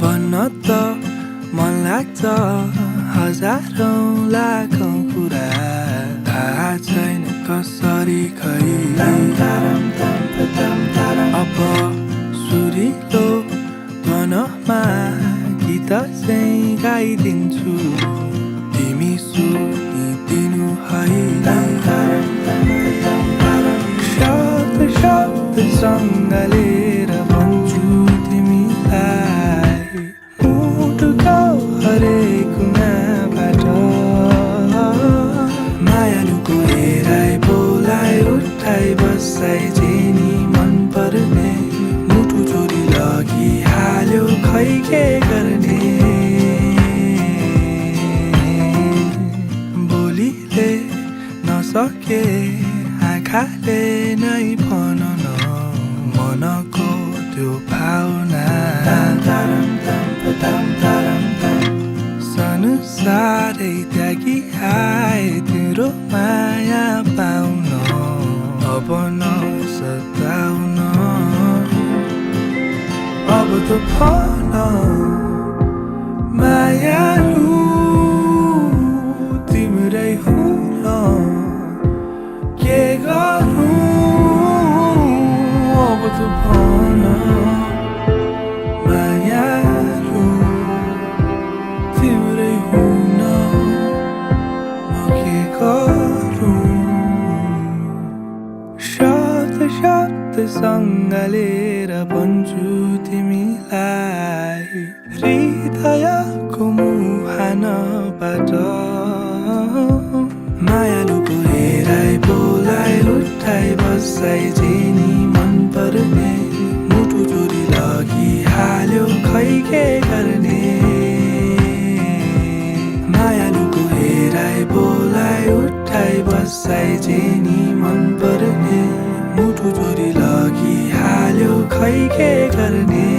भन्न त मन लाग्छ हजारौं लाखौं कुरा थाहा छैन कसरी खै अब सुरिलो ध्वनमा गीत चाहिँ गाइदिन्छु तिमी सुनिदिनु है शब्द शब्द सँगलेर भन्छु तिमीलाई मुटुको हरेक कुनाबाट मायालुको हेराइ बोलाइ उठाइ बसाइ जेनी मन पर्ने मुटु चोरी लगिहाल्यो खै के गर्ने बोलीले नसके आँखाले नै भनन मनको त्यो भावना संसारै त्यागी आए तेरो माया पाउन अब नसताउन अब त भन मायालु तिम्रै हुन के गरौँ अब त भन मायालु तिम्रै हुन म के गरौँ शब्द शब्द सँगलेर भन्छु तिमीलाई हृदयको मुहानबाट मायालुको हेराइ बोलाइ उठाइ बसाइ जेनी मन पर्ने मुटु चोरी लगिहाल्यो खै के गर्ने मायालुको हेराइ बोलाइ उठाइ बसाइ जेनी मन पर्ने मुटु चोरी लगिहाल्यो खै के गर्ने